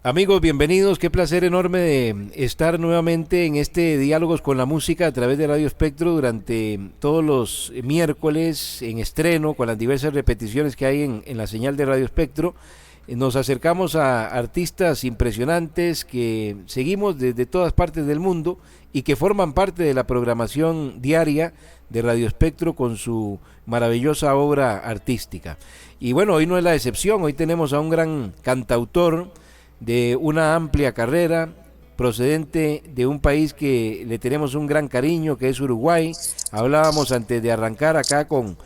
Amigos, bienvenidos. Qué placer enorme de estar nuevamente en este Diálogos con la Música a través de Radio Espectro durante todos los miércoles en estreno con las diversas repeticiones que hay en la señal de Radio Espectro. Nos acercamos a artistas impresionantes que seguimos desde todas partes del mundo y que forman parte de la programación diaria de Radio Espectro con su maravillosa obra artística. Y bueno, hoy no es la excepción. Hoy tenemos a un gran cantautor de una amplia carrera, procedente de un país que le tenemos un gran cariño, que es Uruguay. Hablábamos antes de arrancar acá con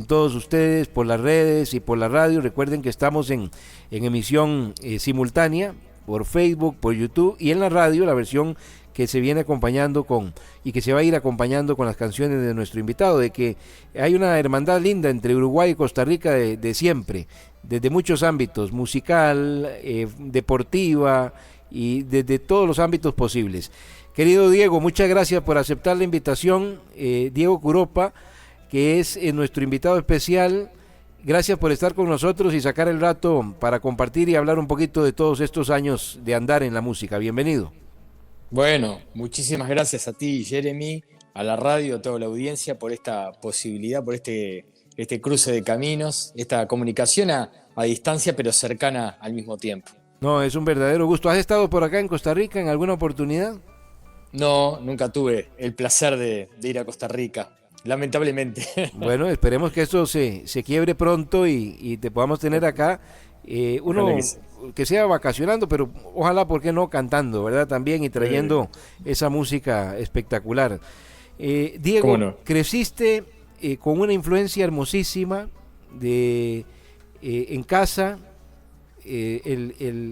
todos ustedes por las redes y por la radio. Recuerden que estamos en emisión simultánea por Facebook, por YouTube y en la radio, la versión que se viene acompañando con y que se va a ir acompañando con las canciones de nuestro invitado, de que hay una hermandad linda entre Uruguay y Costa Rica de siempre, desde muchos ámbitos, musical, deportiva y desde todos los ámbitos posibles. Querido Diego, muchas gracias por aceptar la invitación. Diego Curopa, que es nuestro invitado especial, gracias por estar con nosotros y sacar el rato para compartir y hablar un poquito de todos estos años de andar en la música. Bienvenido. Bueno, muchísimas gracias a ti, Jeremy, a la radio, a toda la audiencia por esta posibilidad, por este cruce de caminos, esta comunicación a distancia pero cercana al mismo tiempo. No, es un verdadero gusto. ¿Has estado por acá en Costa Rica en alguna oportunidad? No, nunca tuve el placer de ir a Costa Rica, lamentablemente. Bueno, esperemos que esto se quiebre pronto y te podamos tener acá. Ojalá Uno que sí. que sea vacacionando, pero ojalá, ¿por qué no? Cantando, ¿verdad? También y Eh, trayendo esa música espectacular. ¿Cómo Diego, no? creciste con una influencia hermosísima de en casa, el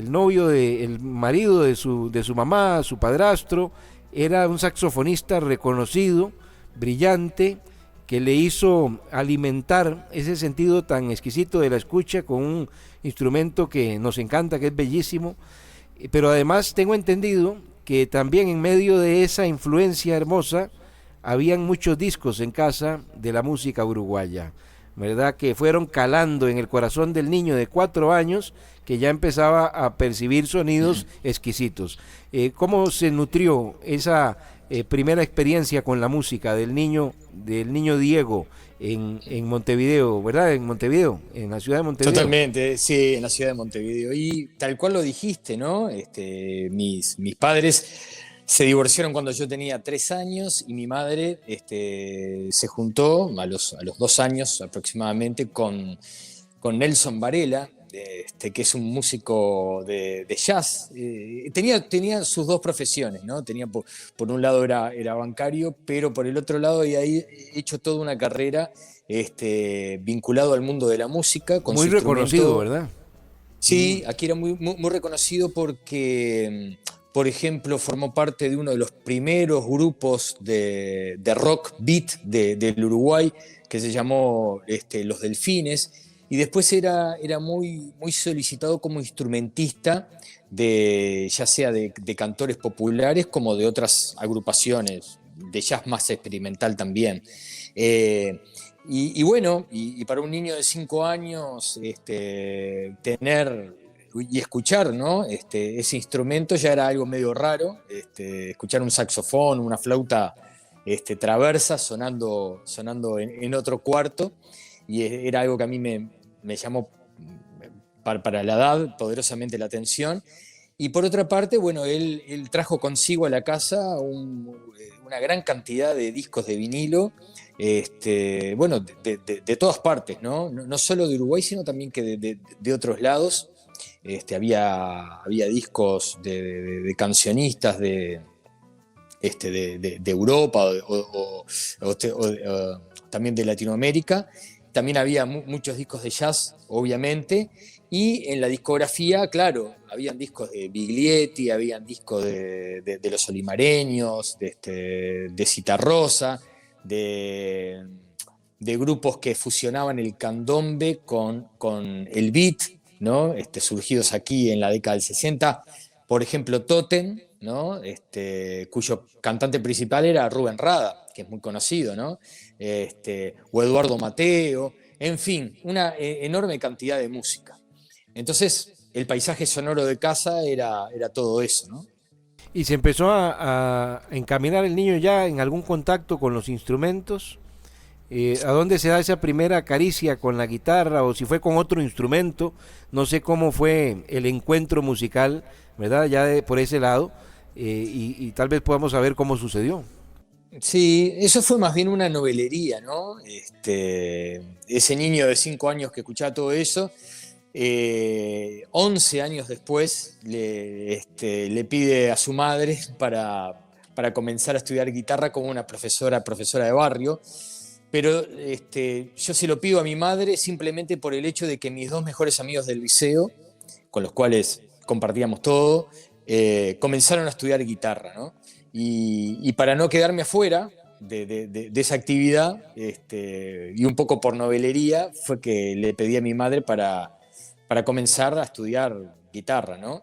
novio, el marido de su mamá, su padrastro, era un saxofonista reconocido, brillante, que le hizo alimentar ese sentido tan exquisito de la escucha con un instrumento que nos encanta, que es bellísimo. Pero además tengo entendido que también en medio de esa influencia hermosa habían muchos discos en casa de la música uruguaya, ¿verdad? Que fueron calando en el corazón del niño de 4 años que ya empezaba a percibir sonidos exquisitos. ¿Cómo se nutrió esa primera experiencia con la música del niño Diego en Montevideo, ¿verdad? En Montevideo, en la ciudad de Montevideo. Totalmente, sí, en la ciudad de Montevideo. Y tal cual lo dijiste, ¿no? Mis padres se divorciaron cuando yo tenía 3 años y mi madre se juntó a los 2 años aproximadamente con Nelson Varela, que es un músico de jazz. Tenía sus dos profesiones, ¿no? Por un lado era bancario, pero por el otro lado había hecho toda una carrera vinculado al mundo de la música con Muy su reconocido, instrumento. ¿verdad? Mm. Sí, aquí era muy reconocido porque, por ejemplo, formó parte de uno de los primeros grupos de rock beat del Uruguay, que se llamó Los Delfines, y después era muy solicitado como instrumentista ya sea de cantores populares como de otras agrupaciones, de jazz más experimental también. Eh, y bueno, y para un niño de 5 años, tener y escuchar, ¿no? Ese instrumento ya era algo medio raro. Escuchar un saxofón, una flauta traversa sonando en otro cuarto, y era algo que a mí me llamó para la edad poderosamente la atención. Y por otra parte, bueno, él trajo consigo a la casa una gran cantidad de discos de vinilo, bueno, de todas partes, ¿no? No solo de Uruguay, sino también que de otros lados. Había discos de cancionistas de Europa o también de Latinoamérica. También había muchos discos de jazz, obviamente, y en la discografía, claro, habían discos de Biglietti, habían discos de Los Olimareños, de Citarrosa, de, de grupos que fusionaban el candombe con el beat, ¿no? Surgidos aquí en la década del 60. Por ejemplo, Totem, ¿no? Cuyo cantante principal era Rubén Rada, que es muy conocido, ¿no? O Eduardo Mateo, en fin, una enorme cantidad de música. Entonces, el paisaje sonoro de casa era todo eso, ¿no? Y se empezó a encaminar el niño ya en algún contacto con los instrumentos. ¿A dónde se da esa primera caricia con la guitarra o si fue con otro instrumento? No sé cómo fue el encuentro musical, ¿verdad? Ya por ese lado, y tal vez podamos saber cómo sucedió. Sí, eso fue más bien una novelería, ¿no? Ese niño de 5 años que escuchaba todo eso, 11 años después le pide a su madre para comenzar a estudiar guitarra como una profesora de barrio. Pero yo se lo pido a mi madre simplemente por el hecho de que mis 2 mejores amigos del liceo, con los cuales compartíamos todo, comenzaron a estudiar guitarra, ¿no? Y para no quedarme afuera de esa actividad, y un poco por novelería, fue que le pedí a mi madre para comenzar a estudiar guitarra, ¿no?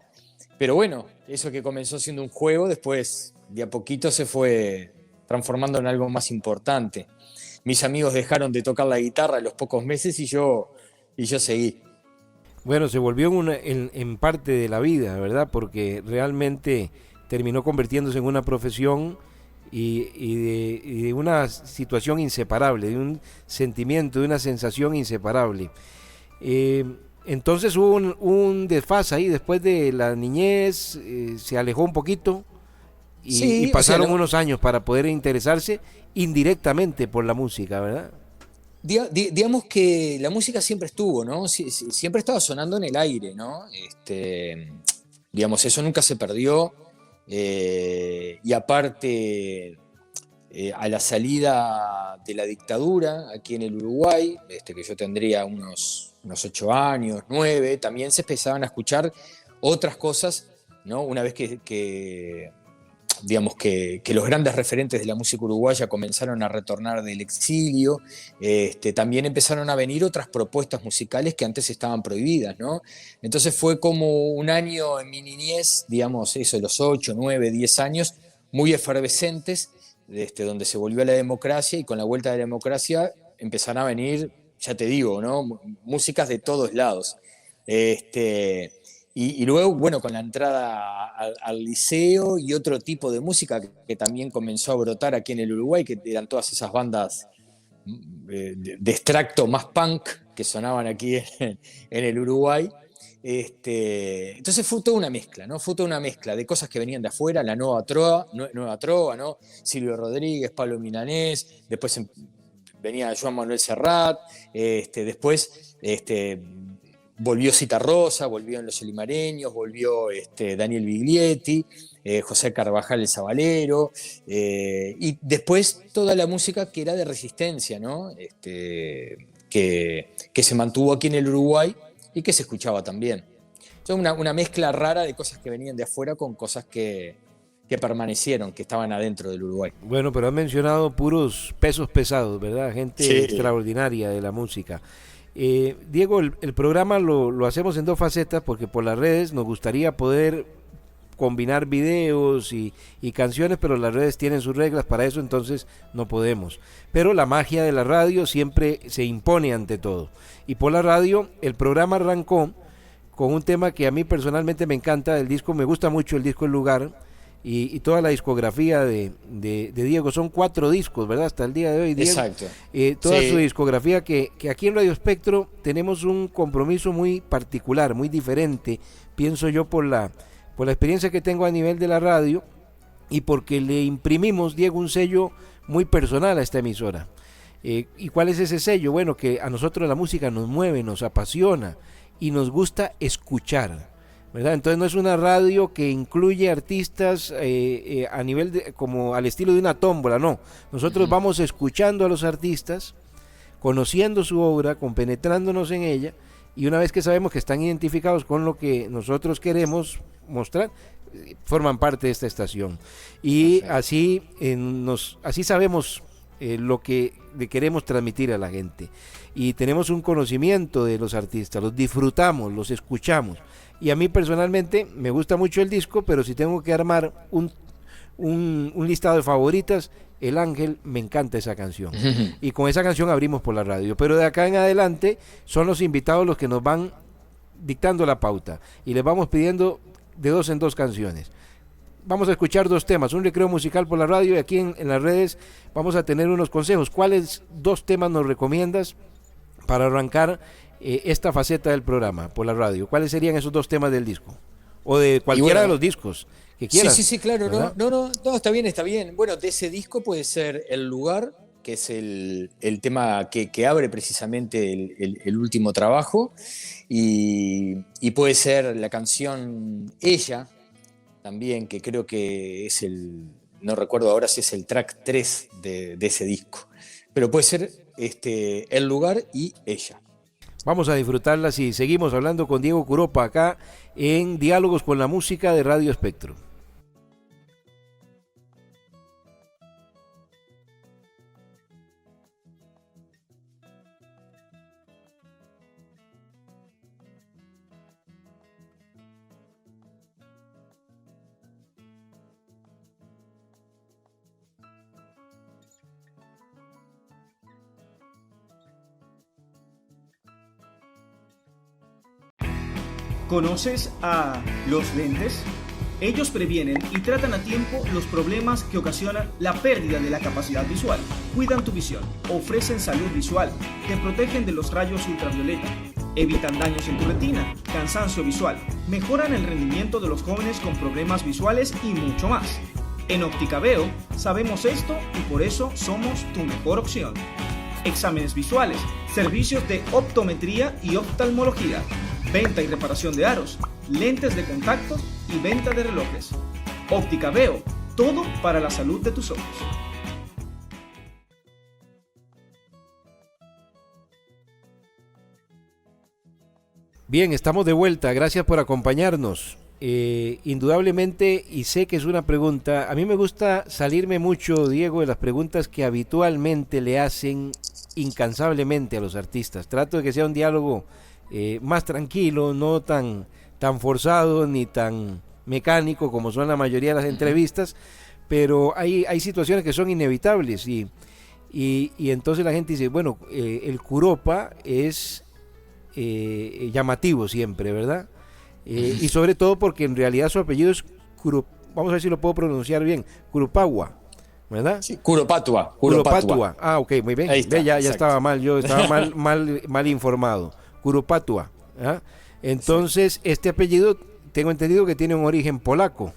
Pero bueno, eso que comenzó siendo un juego, después de a poquito se fue transformando en algo más importante. Mis amigos dejaron de tocar la guitarra a los pocos meses y yo seguí. Bueno, se volvió en parte de la vida, ¿verdad? Porque realmente terminó convirtiéndose en una profesión y de una situación inseparable, de un sentimiento, de una sensación inseparable. Entonces hubo un desfase ahí, después de la niñez, se alejó un poquito y Sí, o sea, pasaron unos años para poder interesarse indirectamente por la música, ¿verdad? digamos que la música siempre estuvo, ¿no? Siempre estaba sonando en el aire, ¿no? Digamos, eso nunca se perdió. Y aparte, a la salida de la dictadura aquí en el Uruguay, que yo tendría unos 8 años, 9, también se empezaban a escuchar otras cosas, ¿no? Una vez digamos que los grandes referentes de la música uruguaya comenzaron a retornar del exilio, también empezaron a venir otras propuestas musicales que antes estaban prohibidas, ¿no? Entonces fue como un año en mi niñez, digamos, eso, los 8, 9, 10 años, muy efervescentes, donde se volvió a la democracia y con la vuelta de la democracia empezaron a venir, ya te digo, ¿no? Músicas de todos lados. Y luego, bueno, con la entrada al liceo y otro tipo de música que también comenzó a brotar aquí en el Uruguay, que eran todas esas bandas de extracto más punk que sonaban aquí en el Uruguay. Entonces fue toda una mezcla, ¿no? Fue toda una mezcla de cosas que venían de afuera, la nueva trova, ¿no? Silvio Rodríguez, Pablo Milanés, después venía Joan Manuel Serrat, después volvió Cita Rosa, volvió en Los Olimareños, volvió Daniel Biglietti, José Carvajal el Sabalero, y después toda la música que era de resistencia, ¿no? Que se mantuvo aquí en el Uruguay y que se escuchaba también. Son una mezcla rara de cosas que venían de afuera con cosas que permanecieron, que estaban adentro del Uruguay. Bueno, pero han mencionado puros pesos pesados, ¿verdad? Gente Sí. extraordinaria de la música. Diego, el programa lo hacemos en dos facetas porque por las redes nos gustaría poder combinar videos y canciones, pero las redes tienen sus reglas para eso, entonces no podemos. Pero la magia de la radio siempre se impone ante todo. Y por la radio el programa arrancó con un tema que a mí personalmente me encanta, el disco, me gusta mucho el disco El Lugar, y toda la discografía de Diego, son 4 discos, ¿verdad? Hasta el día de hoy, Diego. Exacto. Toda Sí. su discografía que aquí en Radio Espectro tenemos un compromiso muy particular, muy diferente, pienso yo por la experiencia que tengo a nivel de la radio y porque le imprimimos, Diego, un sello muy personal a esta emisora. ¿Y cuál es ese sello? Bueno, que a nosotros la música nos mueve, nos apasiona y nos gusta escuchar, ¿verdad? Entonces no es una radio que incluye artistas a nivel como al estilo de una tómbola, no. Nosotros vamos escuchando a los artistas, conociendo su obra, compenetrándonos en ella, y una vez que sabemos que están identificados con lo que nosotros queremos mostrar, forman parte de esta estación. Y Perfecto. así sabemos lo que le queremos transmitir a la gente. Y tenemos un conocimiento de los artistas, los disfrutamos, los escuchamos. Y a mí personalmente me gusta mucho el disco, pero si tengo que armar un listado de favoritas, El Ángel, me encanta esa canción. Y con esa canción abrimos por la radio. Pero de acá en adelante son los invitados los que nos van dictando la pauta y les vamos pidiendo de 2 en 2 canciones. Vamos a escuchar 2 temas, un recreo musical por la radio y aquí en las redes vamos a tener unos consejos. ¿Cuáles 2 temas nos recomiendas para arrancar esta faceta del programa por la radio? ¿Cuáles serían esos 2 temas del disco? O de cualquiera de los discos que quieras. Sí, claro, ¿verdad? no, está bien, está bien. Bueno, de ese disco puede ser El Lugar, que es el tema que abre precisamente el último trabajo, y puede ser la canción Ella, también, que creo que es no recuerdo ahora si es el track 3 de ese disco, pero puede ser El Lugar y Ella. Vamos a disfrutarlas y seguimos hablando con Diego Curopa acá en Diálogos con la Música de Radio Espectro. ¿Conoces a los lentes? Ellos previenen y tratan a tiempo los problemas que ocasionan la pérdida de la capacidad visual. Cuidan tu visión, ofrecen salud visual, te protegen de los rayos ultravioleta, evitan daños en tu retina, cansancio visual, mejoran el rendimiento de los jóvenes con problemas visuales y mucho más. En Óptica Veo sabemos esto y por eso somos tu mejor opción. Exámenes visuales, servicios de optometría y oftalmología, venta y reparación de aros, lentes de contacto y venta de relojes. Óptica Veo, todo para la salud de tus ojos. Bien, estamos de vuelta, gracias por acompañarnos. Indudablemente, y sé que es una pregunta, a mí me gusta salirme mucho, Diego, de las preguntas que habitualmente le hacen incansablemente a los artistas. Trato de que sea un diálogo más tranquilo, no tan forzado ni tan mecánico como son la mayoría de las entrevistas, pero hay situaciones que son inevitables y entonces la gente dice, bueno, el Curopa es llamativo siempre, ¿verdad? Y sobre todo porque en realidad su apellido es vamos a ver si lo puedo pronunciar bien, Curupagua, ¿verdad? Sí, Curopatua. Ah, ok, muy bien. Ve, ya estaba mal, yo estaba mal informado. Curopatua. ¿Ah? Entonces, este apellido tengo entendido que tiene un origen polaco,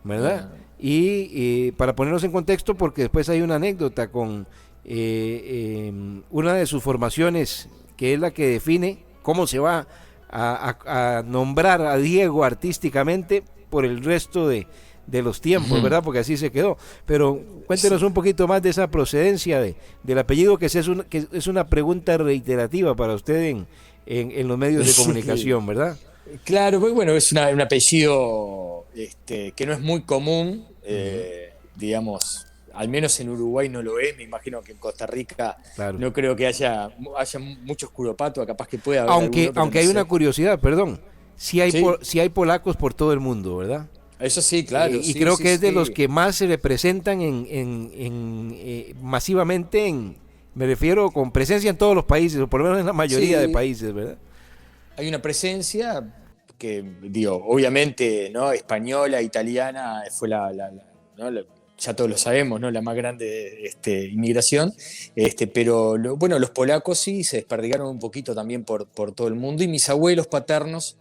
¿verdad? Y para ponernos en contexto, porque después hay una anécdota con una de sus formaciones, que es la que define cómo se va a nombrar a Diego artísticamente por el resto de los tiempos, ¿verdad? Porque así se quedó. Pero cuéntenos un poquito más de esa procedencia del apellido, que es una pregunta reiterativa para usted en los medios de comunicación, ¿verdad? Claro, bueno, es un apellido que no es muy común, digamos, al menos en Uruguay no lo es, me imagino que en Costa Rica claro. No creo que haya muchos Curopatua, capaz que pueda haber aunque hay una curiosidad, perdón, si hay polacos por todo el mundo, ¿verdad? Eso sí, claro. Y creo que es de los que más se representan masivamente me refiero con presencia en todos los países, o por lo menos en la mayoría de países, ¿verdad? Hay una presencia que, digo, obviamente, ¿no? Española, italiana, fue ¿no? Ya todos lo sabemos, ¿no? La más grande inmigración, pero bueno, los polacos sí se desperdigaron un poquito también por todo el mundo, y mis abuelos paternos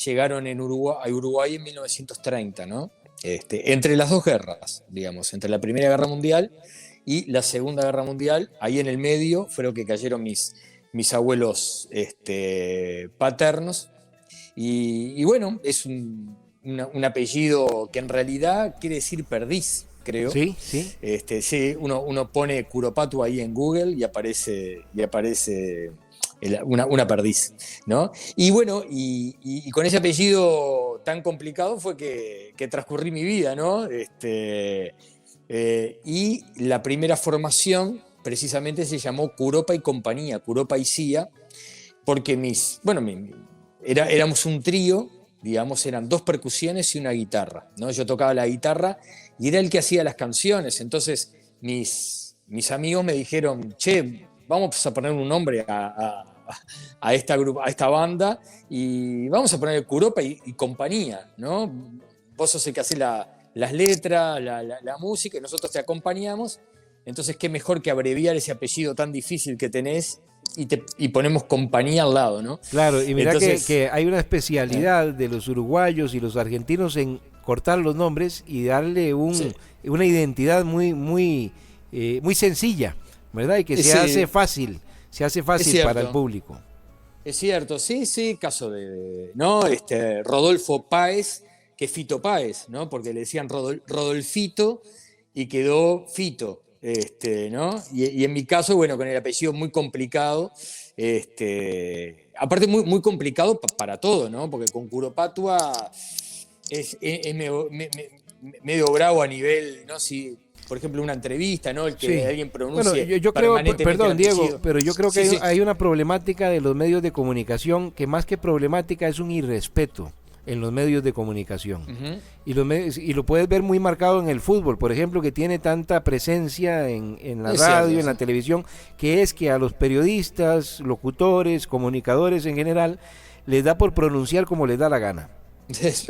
llegaron a Uruguay en 1930, ¿no? Entre las dos guerras, digamos, entre la Primera Guerra Mundial y la Segunda Guerra Mundial, ahí en el medio fueron que cayeron mis abuelos paternos, y bueno, es un apellido que en realidad quiere decir perdiz, creo. Sí. Sí, uno pone Curopatua ahí en Google y aparece una perdiz, ¿no? Y bueno, y con ese apellido tan complicado fue que transcurrí mi vida, ¿no? Y la primera formación precisamente se llamó Curopa y Compañía, Curopa y Cía, porque éramos un trío, digamos, eran 2 percusiones y una guitarra, ¿no? Yo tocaba la guitarra y era el que hacía las canciones, entonces mis amigos me dijeron, che, vamos a poner un nombre a a esta banda y vamos a poner Curopa y compañía, ¿no? Vos sos el que hace las letras, la música, y nosotros te acompañamos. Entonces, qué mejor que abreviar ese apellido tan difícil que tenés y ponemos compañía al lado, ¿no? Claro, y mira Entonces, que hay una especialidad de los uruguayos y los argentinos en cortar los nombres y darle sí, una identidad muy sencilla, ¿verdad? Y que se sí, hace fácil, para el cierto. público. Es cierto, sí, caso ¿no? Rodolfo Páez, que es Fito Páez, ¿no? Porque le decían Rodolfito y quedó Fito, ¿no? Y en mi caso, bueno, con el apellido muy complicado, aparte muy complicado para todo, ¿no? Porque con Curopatua es medio bravo a nivel, ¿no? Si, por ejemplo, una entrevista, ¿no? El que Sí. alguien Bueno, pronuncie yo creo, permanentemente perdón el Diego, apellido. pero yo creo que Sí, sí. hay una problemática de los medios de comunicación que más que problemática es un irrespeto en los medios de comunicación. Ujú. Y lo puedes ver muy marcado en el fútbol, por ejemplo, que tiene tanta presencia en la Es radio, cierto, en la sí. televisión, que es que a los periodistas, locutores, comunicadores en general, les da por pronunciar como les da la gana.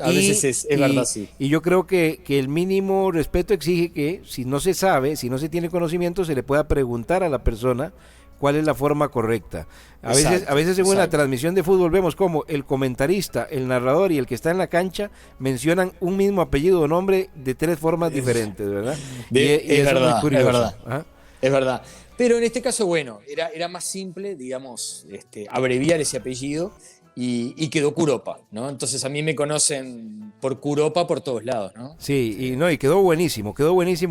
A veces es verdad, sí. Y yo creo que el mínimo respeto exige que si no se sabe, si no se tiene conocimiento, se le pueda preguntar a la persona cuál es la forma correcta. A veces en una Exacto. transmisión de fútbol vemos como el comentarista, el narrador y el que está en la cancha mencionan un mismo apellido o nombre de tres formas diferentes, ¿verdad? Y Es eso es muy verdad, es curioso. verdad. ¿Ah? Es verdad. Pero en este caso, bueno, era más simple, digamos, abreviar ese apellido y quedó Curopa, ¿no? Entonces a mí me conocen por Curopa por todos lados, ¿no? Sí, y quedó buenísimo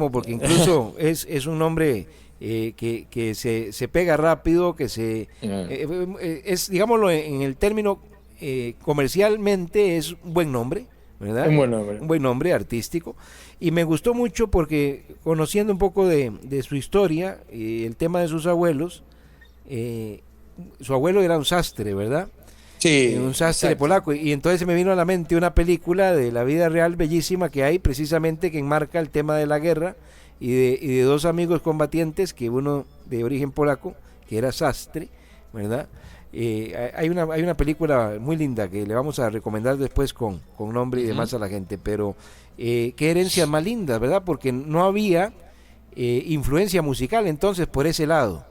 porque incluso es un nombre que se pega rápido, es, digámoslo en el término comercialmente, es un buen nombre, ¿verdad? Un buen nombre. Un buen nombre artístico. Y me gustó mucho porque conociendo un poco de su historia, el tema de sus abuelos, su abuelo era un sastre, ¿verdad? Sí, Un sastre exacto. polaco, y entonces se me vino a la mente una película de la vida real bellísima que hay precisamente que enmarca el tema de la guerra y de dos amigos combatientes, que uno de origen polaco, que era sastre, ¿verdad? Hay una película muy linda que le vamos a recomendar después con nombre y demás a la gente, pero qué herencias más lindas, ¿verdad? Porque no había influencia musical entonces por ese lado.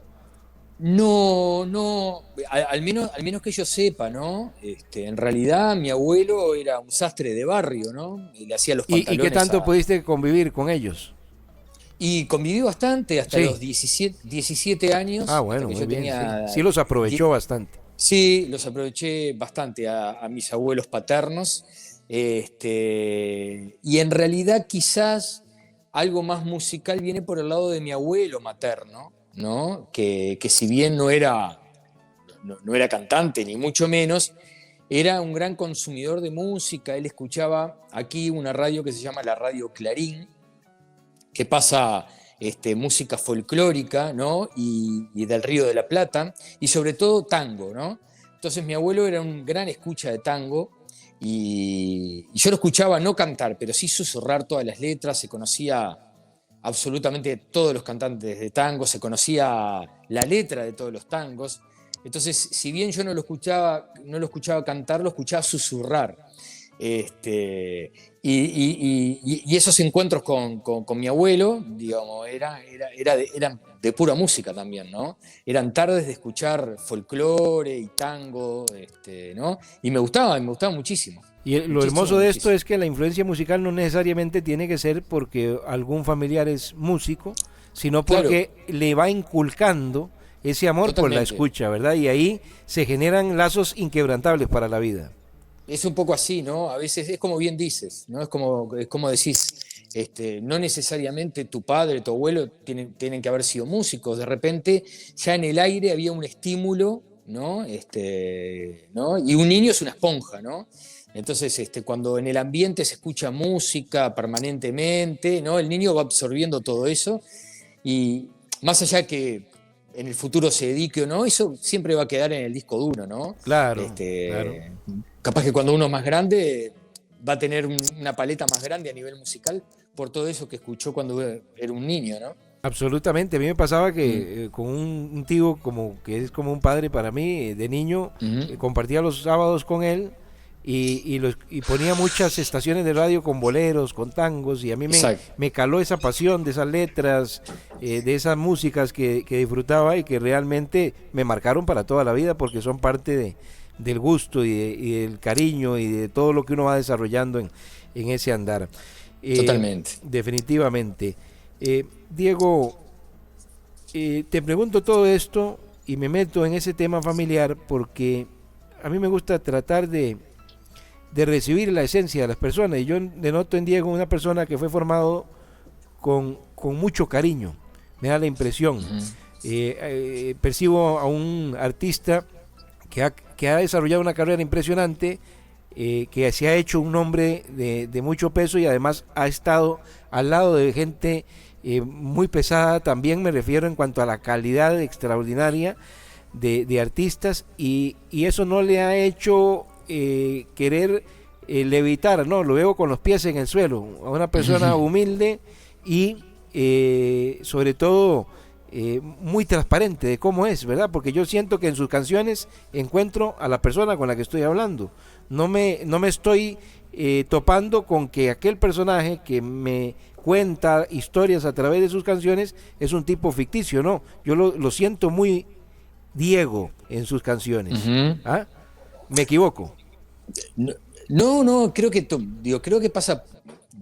No, al menos que yo sepa, ¿no? En realidad mi abuelo era un sastre de barrio, ¿no? Y le hacía los ¿Y qué pantalones tanto pudiste convivir con ellos? Y conviví bastante hasta Sí. los 17 años, Ah, hasta bueno, que muy yo bien, tenía... sí. Sí los aprovechó bastante. Sí, los aproveché bastante a mis abuelos paternos. Y en realidad quizás algo más musical viene por el lado de mi abuelo materno, ¿no? Que si bien no era cantante, ni mucho menos, era un gran consumidor de música. Él escuchaba aquí una radio que se llama la Radio Clarín, que pasa música folclórica, ¿no? Y del Río de la Plata, y sobre todo tango, ¿no? Entonces mi abuelo era un gran escucha de tango, y yo lo escuchaba no cantar, pero sí susurrar todas las letras, se conocía absolutamente todos los cantantes de tango, se conocía la letra de todos los tangos. Entonces, si bien yo no lo escuchaba cantar, lo escuchaba susurrar. Y esos encuentros con mi abuelo, digamos, eran de pura música también, ¿no? Eran tardes de escuchar folclore y tango, ¿no? Y me gustaba muchísimo. Lo hermoso Muchísimo, de esto muchísimo. es que la influencia musical no necesariamente tiene que ser porque algún familiar es músico, sino Claro, porque le va inculcando ese amor por la totalmente. escucha, ¿verdad? Y ahí se generan lazos inquebrantables para la vida. Es un poco así, ¿no? A veces es como bien dices, ¿no? Es como decís, no necesariamente tu padre, tu abuelo tienen que haber sido músicos. De repente, ya en el aire había un estímulo, ¿no? ¿No? Y un niño es una esponja, ¿no? Entonces, cuando en el ambiente se escucha música permanentemente, ¿no? El niño va absorbiendo todo eso y más allá que en el futuro se dedique o no, eso siempre va a quedar en el disco duro, ¿no? Claro, claro. Capaz que cuando uno es más grande va a tener una paleta más grande a nivel musical por todo eso que escuchó cuando era un niño, ¿no? Absolutamente, a mí me pasaba que con un tío como que es como un padre para mí, de niño, Ujú. compartía los sábados con él y ponía muchas estaciones de radio con boleros, con tangos, y a mí Exacto. me caló esa pasión de esas letras, de esas músicas que disfrutaba y que realmente me marcaron para toda la vida porque son parte del gusto y del cariño y de todo lo que uno va desarrollando en ese andar. Totalmente. Definitivamente. Diego, te pregunto todo esto y me meto en ese tema familiar porque a mí me gusta tratar de recibir la esencia de las personas, y yo denoto en Diego una persona que fue formado con mucho cariño, me da la impresión. Ujú. Percibo a un artista que ha desarrollado una carrera impresionante, que se ha hecho un nombre de mucho peso y además ha estado al lado de gente muy pesada, también me refiero en cuanto a la calidad extraordinaria de artistas, y eso no le ha hecho querer levitar, no, lo veo con los pies en el suelo, a una persona humilde y sobre todo muy transparente de cómo es, ¿verdad? Porque yo siento que en sus canciones encuentro a la persona con la que estoy hablando. No me estoy topando con que aquel personaje que me cuenta historias a través de sus canciones es un tipo ficticio, no. Yo lo siento muy Diego en sus canciones. Ujú. ¿Ah? ¿Me equivoco? No, no, creo que, digo, creo que pasa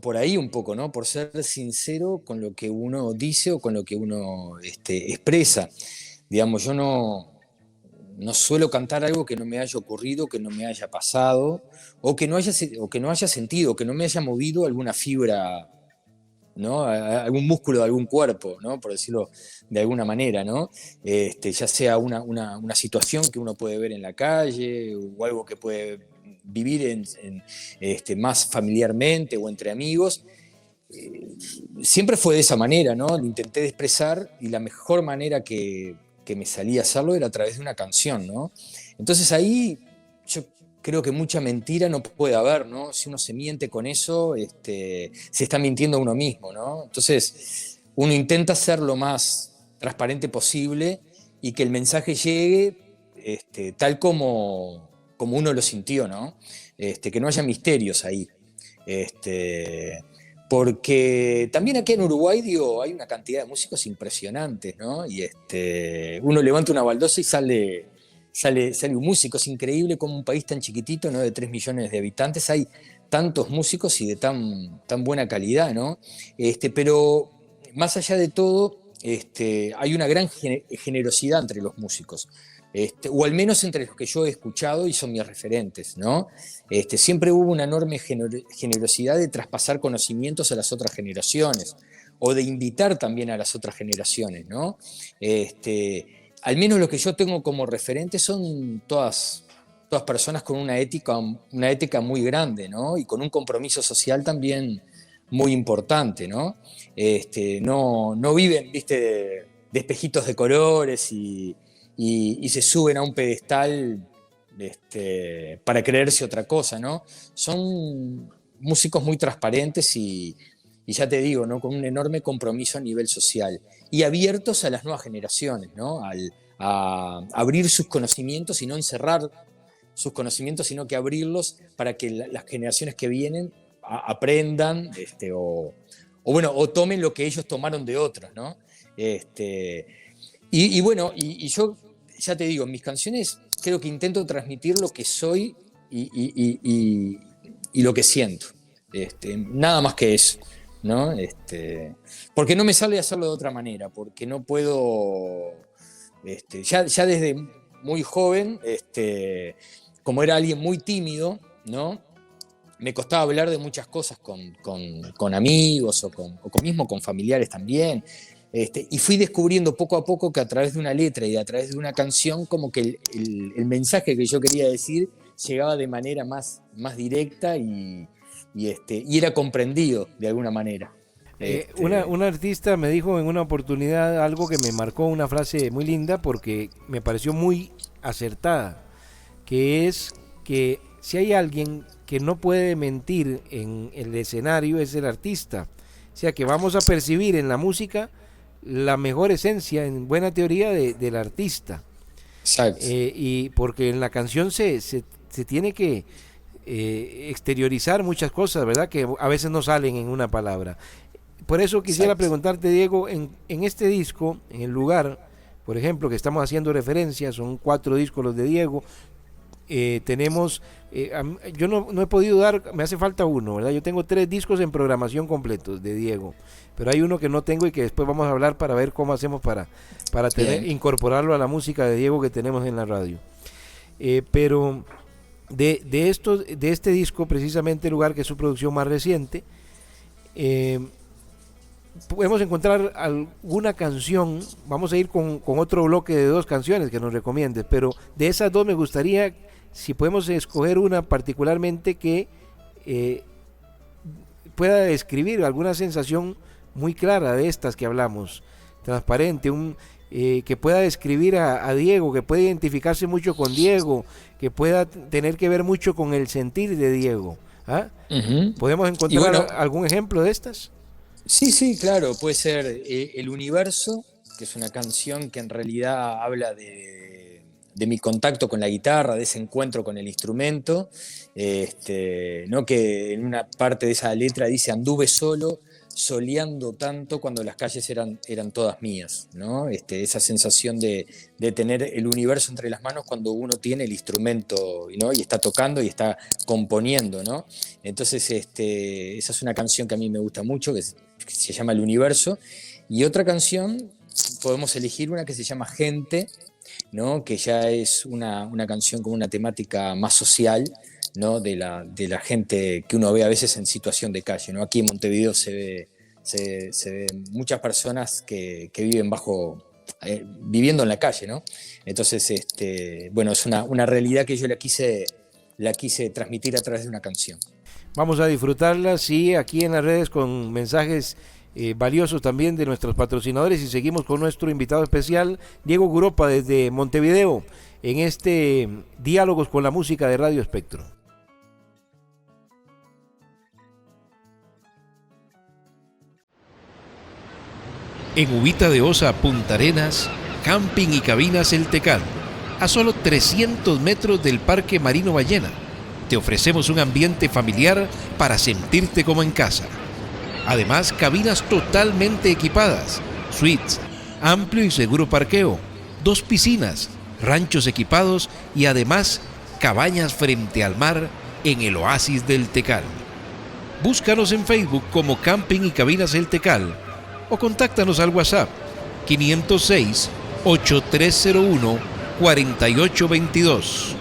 por ahí un poco, ¿no? Por ser sincero con lo que uno dice o con lo que uno expresa. Digamos, yo no suelo cantar algo que no me haya ocurrido, que no me haya pasado, o que no haya sentido, que no me haya movido alguna fibra, ¿no? Algún músculo de algún cuerpo, ¿no? Por decirlo de alguna manera, ¿no? Ya sea una situación que uno puede ver en la calle o algo que puede vivir más familiarmente o entre amigos. Siempre fue de esa manera, ¿no? Lo intenté de expresar y la mejor manera que me salía a hacerlo era a través de una canción, ¿no? Entonces ahí yo creo que mucha mentira no puede haber, ¿no? Si uno se miente con eso, se está mintiendo a uno mismo, ¿no? Entonces uno intenta ser lo más transparente posible y que el mensaje llegue tal como uno lo sintió, ¿no? Que no haya misterios ahí. Este, Porque también aquí en Uruguay, digo, hay una cantidad de músicos impresionantes, ¿no? Y uno levanta una baldosa y sale un músico. Es increíble como un país tan chiquitito, ¿no? De 3 millones de habitantes, hay tantos músicos y de tan buena calidad, ¿no? Pero más allá de todo, hay una gran generosidad entre los músicos. O al menos entre los que yo he escuchado y son mis referentes, ¿no? Siempre hubo una enorme generosidad de traspasar conocimientos a las otras generaciones o de invitar también a las otras generaciones, ¿no? Al menos lo que yo tengo como referente son todas personas con una ética muy grande, ¿no? Y con un compromiso social también muy importante, ¿no? No viven, viste, de espejitos de colores y se suben a un pedestal para creerse otra cosa, ¿no? Son músicos muy transparentes y ya te digo, ¿no? Con un enorme compromiso a nivel social y abiertos a las nuevas generaciones, ¿no? A abrir sus conocimientos y no encerrar sus conocimientos, sino que abrirlos para que las generaciones que vienen aprendan o tomen lo que ellos tomaron de otros, ¿no? Bueno, yo ya te digo, en mis canciones creo que intento transmitir lo que soy y lo que siento. Nada más que eso, ¿no? Porque no me sale hacerlo de otra manera, porque no puedo. Ya desde muy joven, como era alguien muy tímido, ¿no? Me costaba hablar de muchas cosas con amigos o mismo con familiares también. Y fui descubriendo poco a poco que a través de una letra y a través de una canción, como que el mensaje que yo quería decir llegaba de manera más directa y era comprendido de alguna manera. Una artista me dijo en una oportunidad algo que me marcó, una frase muy linda porque me pareció muy acertada, que es que si hay alguien que no puede mentir en el escenario es el artista. O sea que vamos a percibir en la música la mejor esencia, en buena teoría, del artista. Exacto. Y porque en la canción se tiene que exteriorizar muchas cosas, ¿verdad? Que a veces no salen en una palabra. Por eso quisiera preguntarte, Diego, en este disco, en el lugar, por ejemplo, que estamos haciendo referencia, son 4 discos los de Diego, tenemos, yo no he podido dar, me hace falta uno, ¿verdad? Yo tengo 3 discos en programación completos de Diego, pero hay uno que no tengo y que después vamos a hablar para ver cómo hacemos para incorporarlo a la música de Diego que tenemos en la radio. Pero de este disco, precisamente el lugar, que es su producción más reciente, podemos encontrar alguna canción. Vamos a ir con otro bloque de 2 canciones que nos recomiendes, pero de esas 2 me gustaría, si podemos escoger una particularmente que pueda describir alguna sensación muy clara de estas que hablamos, transparente, que pueda describir a Diego, que pueda identificarse mucho con Diego, que pueda tener que ver mucho con el sentir de Diego. ¿Ah? Uh-huh. ¿Podemos encontrar algún ejemplo de estas? Sí, claro, puede ser El Universo, que es una canción que en realidad habla de mi contacto con la guitarra, de ese encuentro con el instrumento, ¿no? Que en una parte de esa letra dice: anduve solo, soleando tanto cuando las calles eran todas mías, ¿no? Esa sensación de tener el universo entre las manos cuando uno tiene el instrumento, ¿no? Y está tocando y está componiendo, ¿no? Entonces esa es una canción que a mí me gusta mucho, que se llama El Universo. Y otra canción, podemos elegir una que se llama Gente, ¿no? Que ya es una canción con una temática más social, ¿no? de la gente que uno ve a veces en situación de calle, ¿no? Aquí en Montevideo se ven muchas personas que viven viviendo en la calle, ¿no? Entonces, bueno, es una realidad que yo la quise transmitir a través de una canción. Vamos a disfrutarla, sí, aquí en las redes, con mensajes valiosos también de nuestros patrocinadores, y seguimos con nuestro invitado especial, Diego Guropa, desde Montevideo, en este Diálogos con la Música de Radio Espectro. En Uvita de Osa, Punta Arenas, Camping y Cabinas El Tecal, a solo 300 metros del Parque Marino Ballena. Te ofrecemos un ambiente familiar para sentirte como en casa. Además, cabinas totalmente equipadas, suites, amplio y seguro parqueo, 2 piscinas, ranchos equipados y además cabañas frente al mar en el oasis del Tecal. Búscanos en Facebook como Camping y Cabinas El Tecal o contáctanos al WhatsApp 506-8301-4822.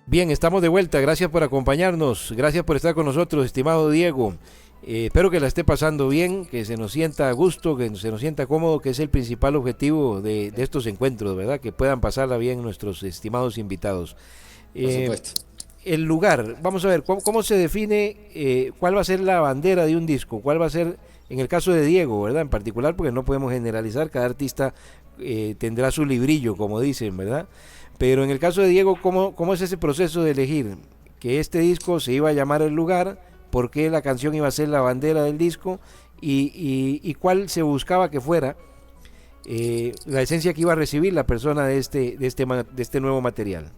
Bien, estamos de vuelta, gracias por acompañarnos, gracias por estar con nosotros, estimado Diego. Espero que la esté pasando bien, que se nos sienta a gusto, que se nos sienta cómodo, que es el principal objetivo de estos encuentros, ¿verdad? Que puedan pasarla bien nuestros estimados invitados. Por supuesto. El lugar, vamos a ver, ¿cómo se define cuál va a ser la bandera de un disco? ¿Cuál va a ser, en el caso de Diego, ¿verdad? En particular, porque no podemos generalizar, cada artista tendrá su librillo, como dicen, ¿verdad? Pero en el caso de Diego, ¿cómo es ese proceso de elegir que este disco se iba a llamar El Lugar? ¿Por qué la canción iba a ser la bandera del disco? ¿Y cuál se buscaba que fuera la esencia que iba a recibir la persona de este nuevo material?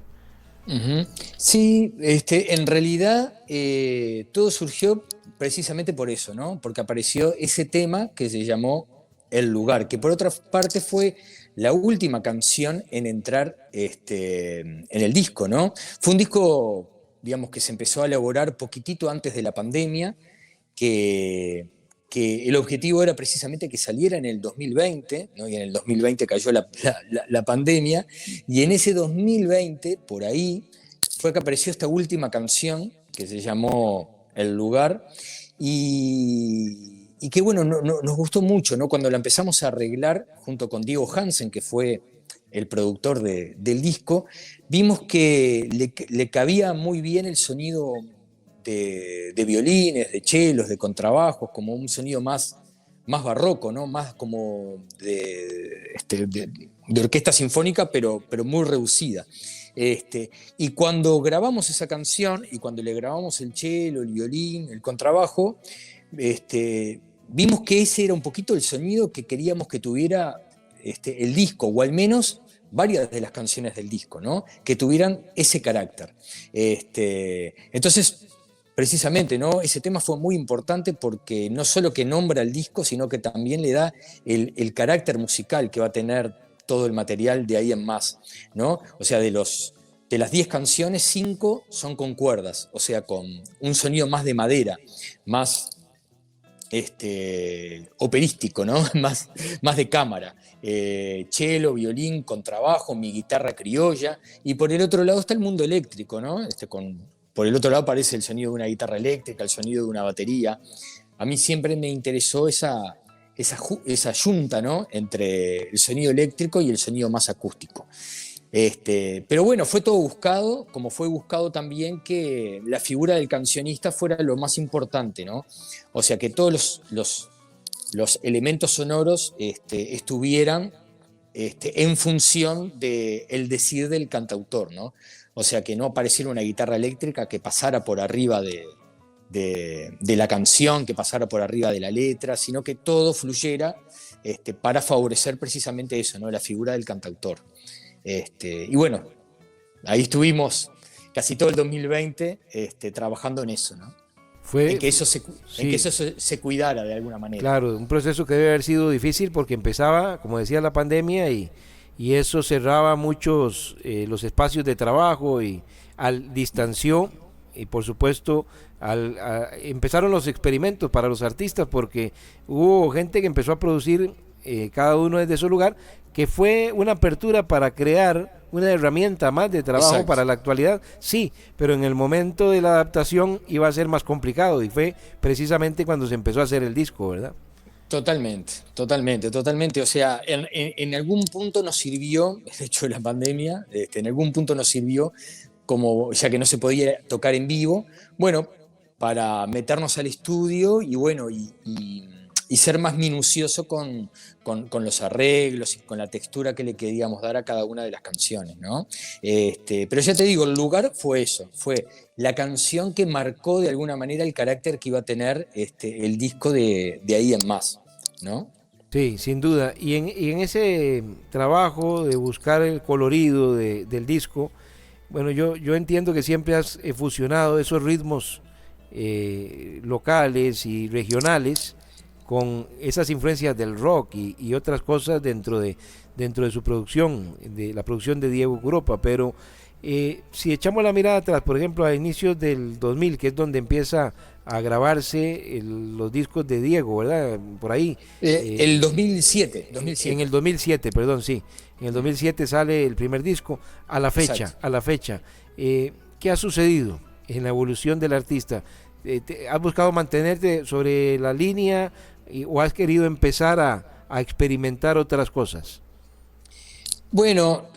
Ujú. Sí, en realidad todo surgió precisamente por eso, ¿no? Porque apareció ese tema que se llamó El Lugar, que por otra parte fue la última canción en entrar en el disco, ¿no? Fue un disco, digamos, que se empezó a elaborar poquitito antes de la pandemia, que, que el objetivo era precisamente que saliera en el 2020, ¿no? Y en el 2020 cayó la pandemia, y en ese 2020, por ahí, fue que apareció esta última canción que se llamó El Lugar, y que bueno, nos gustó mucho, ¿no? Cuando la empezamos a arreglar junto con Diego Hansen, que fue el productor del disco, vimos que le cabía muy bien el sonido de violines, de chelos, de contrabajos, como un sonido más barroco, ¿no? Más como de orquesta sinfónica, pero muy reducida. Y cuando grabamos esa canción y cuando le grabamos el cello, el violín, el contrabajo, vimos que ese era un poquito el sonido que queríamos que tuviera el disco, o al menos varias de las canciones del disco, ¿no? Que tuvieran ese carácter. Entonces, precisamente, ¿no? Ese tema fue muy importante porque no solo que nombra el disco, sino que también le da el carácter musical que va a tener todo el material de ahí en más, ¿no? O sea, de las 10 canciones, 5 son con cuerdas, o sea, con un sonido más de madera, más operístico, ¿no? Más de cámara. Cello, violín, contrabajo, mi guitarra criolla, y por el otro lado está el mundo eléctrico, ¿no? Por el otro lado aparece el sonido de una guitarra eléctrica, el sonido de una batería. A mí siempre me interesó esa yunta, ¿no? Entre el sonido eléctrico y el sonido más acústico. Pero bueno, fue todo buscado, como fue buscado también que la figura del cancionista fuera lo más importante, ¿no? O sea, que todos los elementos sonoros estuvieran en función del decir del cantautor, ¿no? O sea, que no apareciera una guitarra eléctrica que pasara por arriba de la canción, que pasara por arriba de la letra, sino que todo fluyera para favorecer precisamente eso, ¿no? La figura del cantautor. Y bueno, ahí estuvimos casi todo el 2020 trabajando en eso, ¿no? En Fue, que sí, eso se cuidara de alguna manera. claro, un proceso que debe haber sido difícil porque empezaba, como decía, la pandemia y eso cerraba muchos los espacios de trabajo y distanció y por supuesto empezaron los experimentos para los artistas porque hubo gente que empezó a producir cada uno desde su lugar, que fue una apertura para crear una herramienta más de trabajo. Exacto. Para la actualidad, sí, pero en el momento de la adaptación iba a ser más complicado y fue precisamente cuando se empezó a hacer el disco, ¿verdad? Totalmente, totalmente, totalmente. O sea, en algún punto nos sirvió, de hecho la pandemia, en algún punto nos sirvió, como ya que no se podía tocar en vivo, bueno, para meternos al estudio y bueno, y ser más minucioso con los arreglos y con la textura que le queríamos dar a cada una de las canciones, ¿no? Pero ya te digo, el lugar fue eso, fue la canción que marcó de alguna manera el carácter que iba a tener el disco de ahí en más, ¿no? Sí, sin duda. Y en ese trabajo de buscar el colorido del disco, bueno, yo entiendo que siempre has fusionado esos ritmos locales y regionales con esas influencias del rock y otras cosas dentro de su producción, de la producción de Diego Curopa, pero si echamos la mirada atrás, por ejemplo, a inicios del 2000, que es donde empieza a grabarse los discos de Diego, ¿verdad? Por ahí. El 2007. En el 2007, perdón, sí. En el 2007 sale el primer disco. A la fecha, exacto. A la fecha. ¿Qué ha sucedido en la evolución del artista? ¿Has buscado mantenerte sobre la línea o has querido empezar a experimentar otras cosas? Bueno,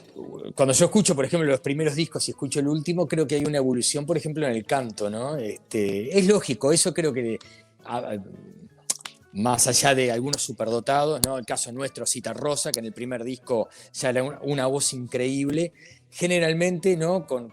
cuando yo escucho, por ejemplo, los primeros discos y escucho el último, creo que hay una evolución, por ejemplo, en el canto, ¿no? Es lógico, eso creo que más allá de algunos superdotados, ¿no? El caso nuestro, Cita Rosa, que en el primer disco ya era una voz increíble. Generalmente, ¿no? Con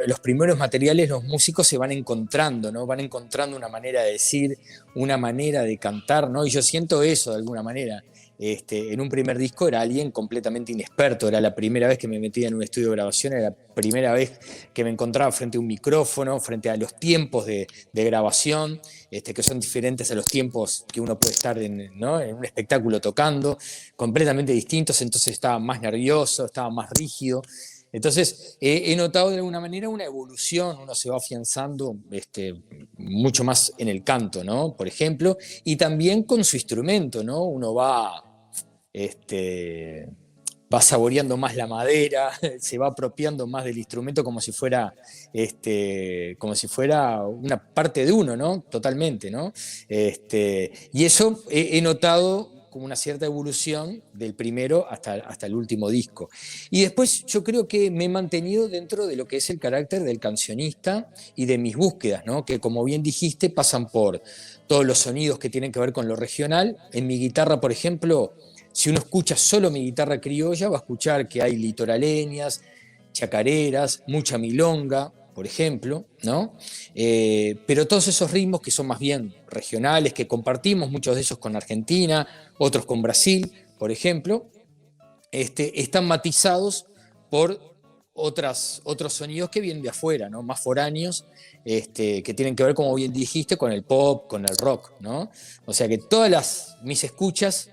los primeros materiales los músicos se van encontrando, ¿no? Van encontrando una manera de decir, una manera de cantar, ¿no? Y yo siento eso de alguna manera, en un primer disco era alguien completamente inexperto, era la primera vez que me metía en un estudio de grabación, era la primera vez que me encontraba frente a un micrófono, frente a los tiempos de grabación, que son diferentes a los tiempos que uno puede estar ¿no? en un espectáculo tocando, completamente distintos, entonces estaba más nervioso, estaba más rígido. Entonces, he notado de alguna manera una evolución, uno se va afianzando mucho más en el canto, ¿no? Por ejemplo, y también con su instrumento, ¿no? Uno va saboreando más la madera, se va apropiando más del instrumento como si fuera una parte de uno, ¿no? Totalmente, ¿no? Y eso he notado como una cierta evolución del primero hasta el último disco. Y después yo creo que me he mantenido dentro de lo que es el carácter del cancionista y de mis búsquedas, ¿no? Que como bien dijiste pasan por todos los sonidos que tienen que ver con lo regional. En mi guitarra, por ejemplo, si uno escucha solo mi guitarra criolla, va a escuchar que hay litoraleñas, chacareras, mucha milonga, por ejemplo, ¿no? Pero todos esos ritmos que son más bien regionales, que compartimos muchos de ellos con Argentina, otros con Brasil, por ejemplo, están matizados por otros sonidos que vienen de afuera, ¿no? Más foráneos, que tienen que ver, como bien dijiste, con el pop, con el rock, ¿no? O sea que todas mis escuchas,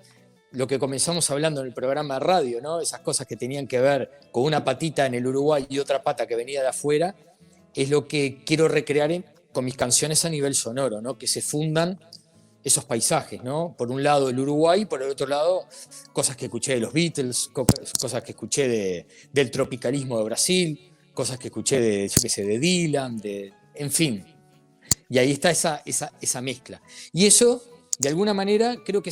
lo que comenzamos hablando en el programa de radio, ¿no? Esas cosas que tenían que ver con una patita en el Uruguay y otra pata que venía de afuera, es lo que quiero recrear con mis canciones a nivel sonoro, ¿no? Que se fundan esos paisajes, ¿no? Por un lado el Uruguay, por el otro lado cosas que escuché de los Beatles, cosas que escuché del tropicalismo de Brasil, cosas que escuché de Dylan, en fin. Y ahí está esa mezcla. Y eso, de alguna manera, creo que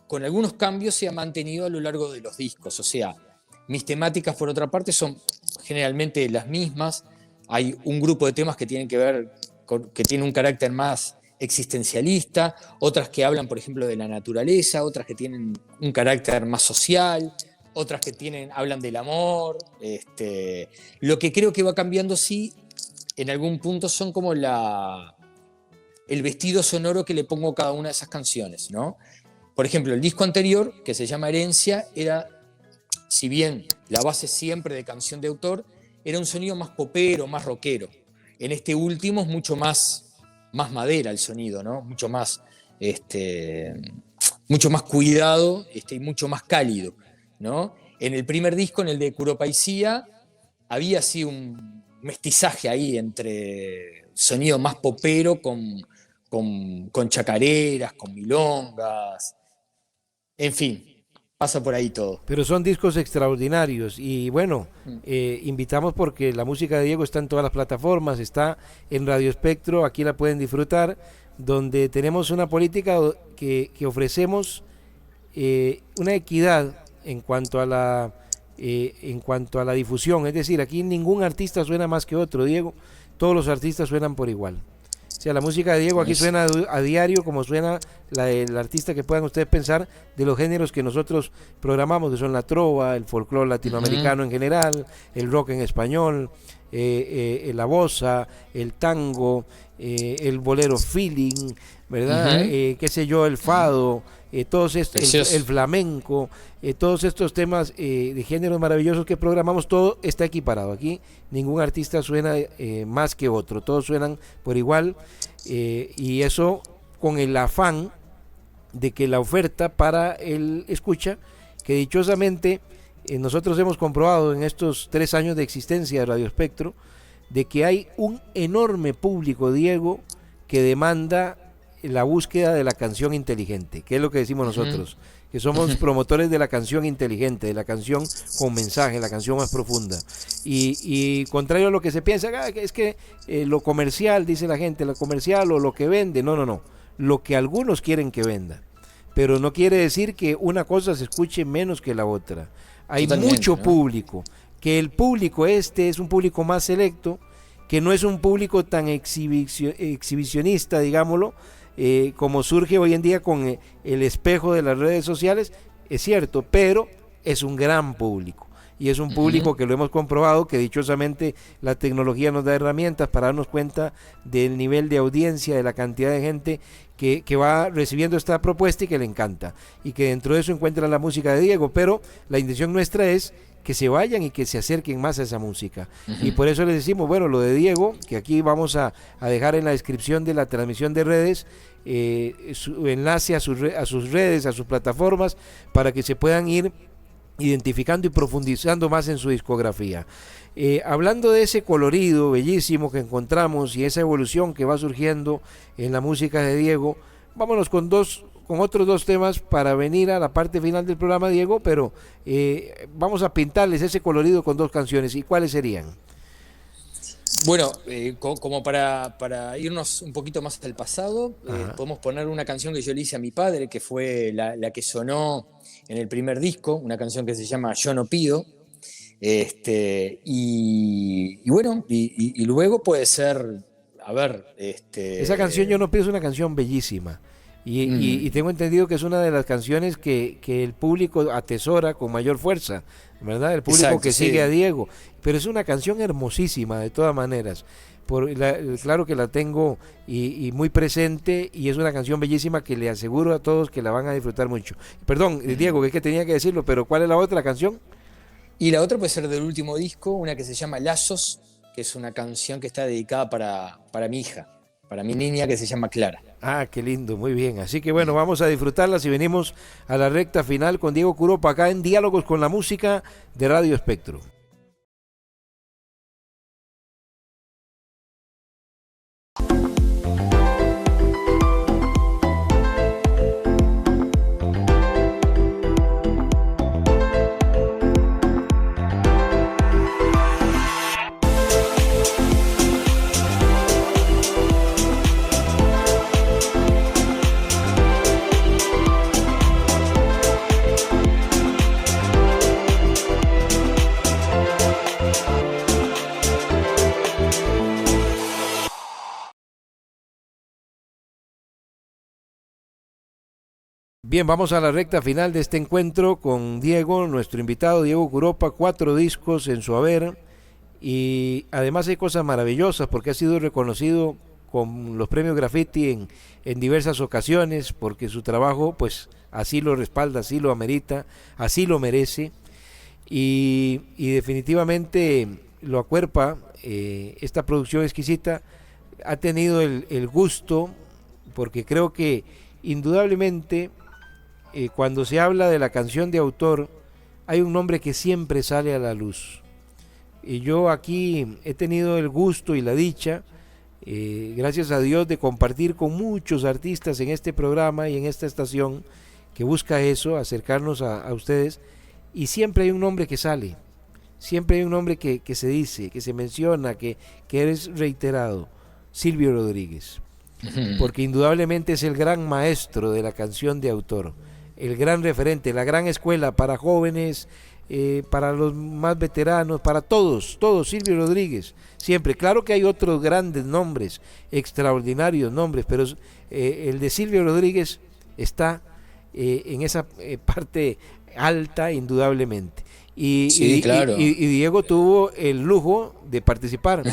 con algunos cambios se ha mantenido a lo largo de los discos. O sea, mis temáticas, por otra parte, son generalmente las mismas. Hay un grupo de temas que tienen que ver que tienen un carácter más existencialista, otras que hablan, por ejemplo, de la naturaleza, otras que tienen un carácter más social, otras que hablan del amor. Lo que creo que va cambiando, sí, en algún punto son como el vestido sonoro que le pongo a cada una de esas canciones, ¿no? Por ejemplo, el disco anterior, que se llama Herencia, era, si bien la base siempre de canción de autor, era un sonido más popero, más rockero. En este último es mucho más madera el sonido, ¿no? Mucho más cuidado y mucho más cálido, ¿no? En el primer disco, en el de Curopaisía, había así un mestizaje ahí entre sonido más popero con chacareras, con milongas, en fin. Pasa por ahí todo. Pero son discos extraordinarios y bueno, invitamos porque la música de Diego está en todas las plataformas, está en Radio Espectro, aquí la pueden disfrutar, donde tenemos una política que ofrecemos una equidad en cuanto a la difusión, es decir, aquí ningún artista suena más que otro, Diego, todos los artistas suenan por igual. O sea, la música de Diego aquí suena a diario como suena la del artista que puedan ustedes pensar de los géneros que nosotros programamos, que son la trova, el folclore latinoamericano en general, el rock en español, la bossa, el tango, el bolero feeling, ¿verdad? Qué sé yo, el fado, todos estos, el flamenco, todos estos temas de géneros maravillosos que programamos, todo está equiparado. Aquí ningún artista suena más que otro, todos suenan por igual, y eso con el afán de que la oferta para el escucha, que dichosamente nosotros hemos comprobado en estos 3 años de existencia de Radio Espectro, de que hay un enorme público, Diego, que demanda la búsqueda de la canción inteligente, que es lo que decimos nosotros, que somos promotores de la canción inteligente, de la canción con mensaje, la canción más profunda. Y contrario a lo que se piensa, es que lo comercial, dice la gente, lo comercial o lo que vende, no, lo que algunos quieren que venda. Pero no quiere decir que una cosa se escuche menos que la otra. Hay mucho público, que el público es un público más selecto, que no es un público tan exhibicionista, digámoslo, como surge hoy en día con el espejo de las redes sociales, es cierto, pero es un gran público. y es un público que lo hemos comprobado, que dichosamente la tecnología nos da herramientas para darnos cuenta del nivel de audiencia, de la cantidad de gente que va recibiendo esta propuesta y que le encanta, y que dentro de eso encuentra la música de Diego, pero la intención nuestra es que se vayan y que se acerquen más a esa música. Y por eso les decimos, bueno, lo de Diego, que aquí vamos a dejar en la descripción de la transmisión de redes, su enlace a sus redes, a sus plataformas, para que se puedan ir identificando y profundizando más en su discografía. Hablando de ese colorido bellísimo que encontramos y esa evolución que va surgiendo en la música de Diego, vámonos con otros dos temas para venir a la parte final del programa, Diego, pero vamos a pintarles ese colorido con dos canciones. ¿Y cuáles serían? Bueno, como para irnos un poquito más al pasado, podemos poner una canción que yo le hice a mi padre, que fue la que sonó en el primer disco, una canción que se llama Yo no pido. Y bueno, y luego puede ser, a ver... Esa canción Yo no pido es una canción bellísima. Y tengo entendido que es una de las canciones que el público atesora con mayor fuerza, ¿verdad? El público que sigue a Diego. Pero es una canción hermosísima, de todas maneras. Claro que la tengo y muy presente, y es una canción bellísima que le aseguro a todos que la van a disfrutar mucho. Perdón, Diego, que es que tenía que decirlo, pero ¿cuál es la otra canción? Y la otra puede ser del último disco, una que se llama Lazos, que es una canción que está dedicada para mi hija, para mi niña, que se llama Clara. Ah, qué lindo, muy bien. Así que bueno, vamos a disfrutarlas y venimos a la recta final con Diego Curopa acá en Diálogos con la Música de Radio Espectro. Bien, vamos a la recta final de este encuentro con Diego, nuestro invitado Diego Curopa, 4 discos en su haber, y además hay cosas maravillosas porque ha sido reconocido con los premios Graffiti en diversas ocasiones, porque su trabajo pues así lo respalda, así lo amerita, así lo merece, y definitivamente lo acuerpa. Esta producción exquisita ha tenido el gusto, porque creo que indudablemente cuando se habla de la canción de autor, hay un nombre que siempre sale a la luz. Y yo aquí he tenido el gusto y la dicha, gracias a Dios, de compartir con muchos artistas en este programa y en esta estación que busca eso, acercarnos a ustedes, y siempre hay un nombre que sale, siempre hay un nombre que se dice, que se menciona, que es reiterado: Silvio Rodríguez. Porque indudablemente es el gran maestro de la canción de autor, el gran referente, la gran escuela para jóvenes, para los más veteranos, para todos, Silvio Rodríguez, siempre. Claro que hay otros grandes nombres, extraordinarios nombres, pero el de Silvio Rodríguez está en esa parte alta, indudablemente. Sí, claro. Y Diego tuvo el lujo de participar,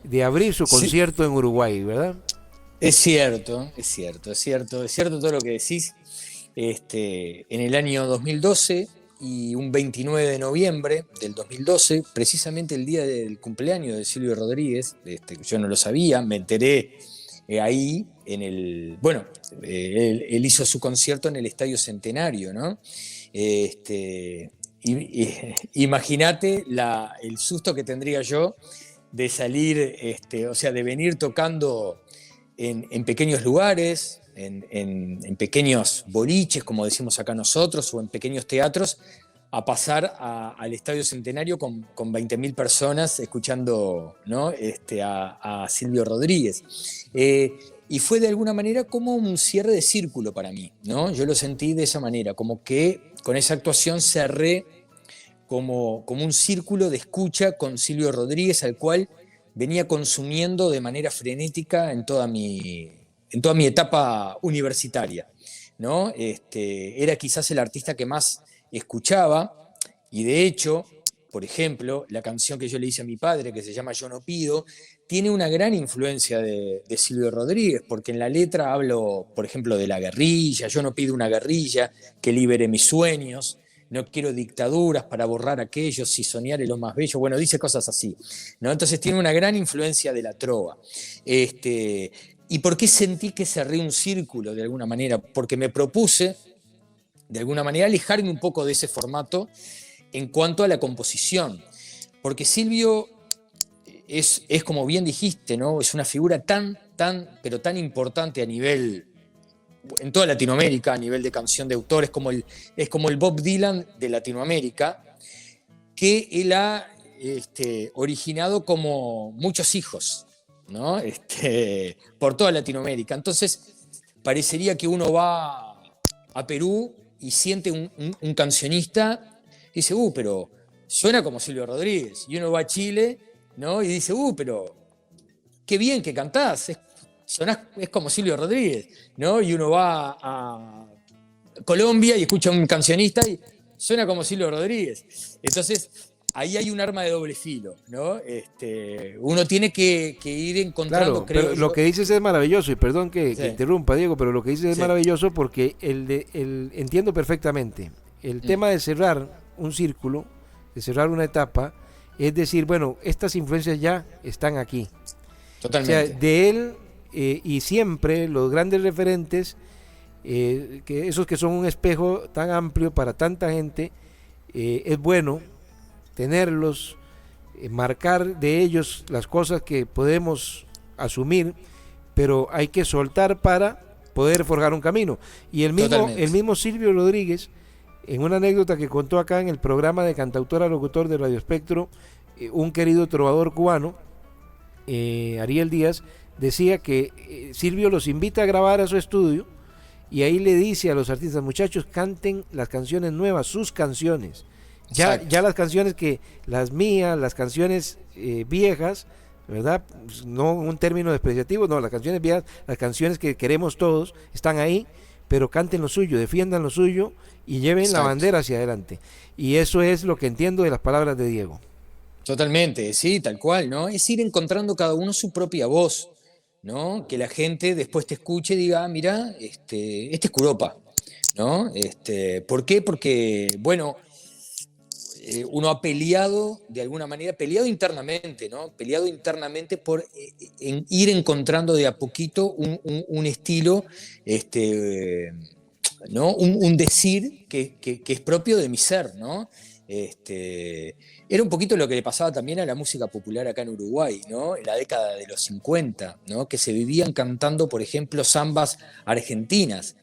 de abrir su concierto en Uruguay, ¿verdad? Es cierto todo lo que decís. En el año 2012 y un 29 de noviembre del 2012, precisamente el día del cumpleaños de Silvio Rodríguez, yo no lo sabía, me enteré ahí bueno, él hizo su concierto en el Estadio Centenario, ¿no? Imagínate el susto que tendría yo de salir, o sea, de venir tocando en pequeños lugares, en pequeños boliches, como decimos acá nosotros, o en pequeños teatros, a pasar al Estadio Centenario con 20.000 personas escuchando, ¿no? a Silvio Rodríguez. Y fue de alguna manera como un cierre de círculo para mí, ¿no? Yo lo sentí de esa manera, como que con esa actuación cerré como un círculo de escucha con Silvio Rodríguez, al cual venía consumiendo de manera frenética en toda mi etapa universitaria, ¿no? Era quizás el artista que más escuchaba, y de hecho por ejemplo, la canción que yo le hice a mi padre, que se llama Yo no pido, tiene una gran influencia de Silvio Rodríguez, porque en la letra hablo, por ejemplo, de la guerrilla. Yo no pido una guerrilla que libere mis sueños, no quiero dictaduras para borrar aquellos, si soñar es lo más bello. Bueno, dice cosas así, ¿no? Entonces tiene una gran influencia de la trova. ¿Y por qué sentí que cerré un círculo de alguna manera? Porque me propuse, de alguna manera, alejarme un poco de ese formato en cuanto a la composición. Porque Silvio es como bien dijiste, ¿no? Es una figura pero tan importante a nivel, en toda Latinoamérica, a nivel de canción de autor, es como el Bob Dylan de Latinoamérica, que él ha originado como muchos hijos, ¿no? Por toda Latinoamérica. Entonces, parecería que uno va a Perú y siente un cancionista y dice, pero suena como Silvio Rodríguez. Y uno va a Chile, ¿no? Y dice, pero qué bien que cantás, es como Silvio Rodríguez, ¿no? Y uno va a Colombia y escucha a un cancionista y suena como Silvio Rodríguez. Entonces, ahí hay un arma de doble filo, ¿no? Uno tiene que ir encontrando, claro, pero lo que dices es maravilloso, y perdón que interrumpa, Diego, pero lo que dices es maravilloso porque entiendo perfectamente. El tema de cerrar un círculo, de cerrar una etapa, es decir, bueno, estas influencias ya están aquí. Totalmente. O sea, de él y siempre los grandes referentes, que esos que son un espejo tan amplio para tanta gente, es bueno tenerlos, marcar de ellos las cosas que podemos asumir, pero hay que soltar para poder forjar un camino. Y el mismo Silvio Rodríguez, en una anécdota que contó acá en el programa de Cantautor a Locutor de Radio Espectro, un querido trovador cubano, Ariel Díaz, decía que Silvio los invita a grabar a su estudio y ahí le dice a los artistas, muchachos, canten las canciones nuevas, sus canciones. Ya las canciones las mías, las canciones viejas, ¿verdad? No un término despreciativo, no, las canciones viejas, las canciones que queremos todos, están ahí, pero canten lo suyo, defiendan lo suyo y lleven la bandera hacia adelante. Y eso es lo que entiendo de las palabras de Diego. Totalmente, sí, tal cual, ¿no? Es ir encontrando cada uno su propia voz, ¿no? Que la gente después te escuche y diga, mira, este es Curopa, ¿no? ¿Por qué? Porque, bueno, uno ha peleado, de alguna manera, peleado internamente, ¿no? Peleado internamente por ir encontrando de a poquito un estilo, ¿no? Un decir que es propio de mi ser, ¿no? Era un poquito lo que le pasaba también a la música popular acá en Uruguay, ¿no? En la década de los 50, ¿no? Que se vivían cantando, por ejemplo, zambas argentinas.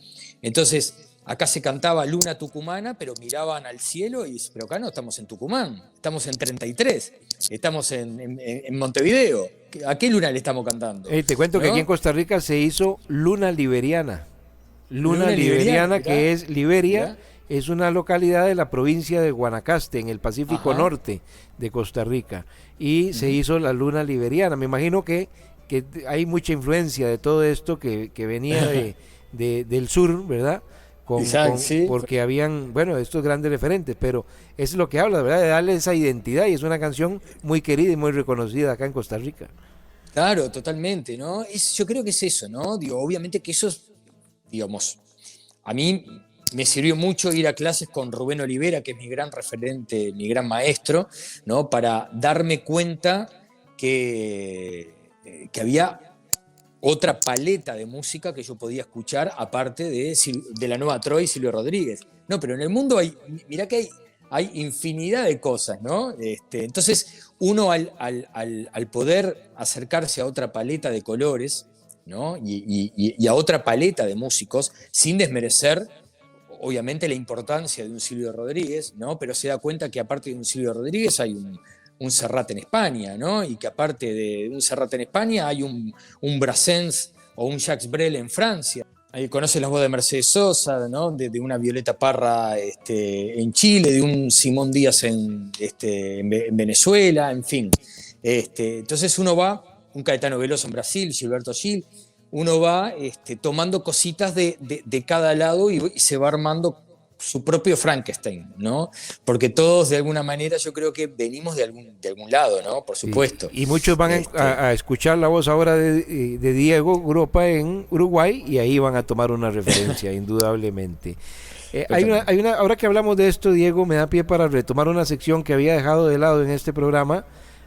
Entonces, acá se cantaba Luna Tucumana, pero miraban al cielo y dicen, pero acá no estamos en Tucumán, estamos en 33, estamos en Montevideo. ¿A qué luna le estamos cantando? Te cuento, ¿no? Que aquí en Costa Rica se hizo Luna Liberiana. Luna Liberiana, que es Liberia. Mirá. Es una localidad de la provincia de Guanacaste, en el Pacífico Norte de Costa Rica. Y se hizo la Luna Liberiana. Me imagino que hay mucha influencia de todo esto que venía del sur, ¿verdad? Porque habían, bueno, estos grandes referentes, pero es lo que habla, ¿verdad? De darle esa identidad, y es una canción muy querida y muy reconocida acá en Costa Rica. Claro, totalmente, ¿no? Yo creo que es eso, ¿no? Digo, obviamente que eso es, digamos, a mí me sirvió mucho ir a clases con Rubén Olivera, que es mi gran referente, mi gran maestro, ¿no? Para darme cuenta que había otra paleta de música que yo podía escuchar, aparte de la Nueva Troy y Silvio Rodríguez. No, pero en el mundo mirá que hay infinidad de cosas, ¿no? Entonces, uno al poder acercarse a otra paleta de colores, ¿no? Y a otra paleta de músicos, sin desmerecer obviamente la importancia de un Silvio Rodríguez, ¿no? Pero se da cuenta que aparte de un Silvio Rodríguez hay un Serrat en España, ¿no? Y que aparte de un Serrat en España hay un Brassens o un Jacques Brel en Francia. Ahí conoce las voces de Mercedes Sosa, ¿no? De una Violeta Parra en Chile, de un Simón Díaz en Venezuela, en fin. Entonces uno va, un Caetano Veloso en Brasil, Gilberto Gil, uno va tomando cositas de cada lado y se va armando su propio Frankenstein, ¿no? Porque todos de alguna manera yo creo que venimos de algún lado, ¿no? Por supuesto. Y muchos van a escuchar la voz ahora de Diego Grupa en Uruguay y ahí van a tomar una referencia, indudablemente. Ahora que hablamos de esto, Diego, me da pie para retomar una sección que había dejado de lado en este programa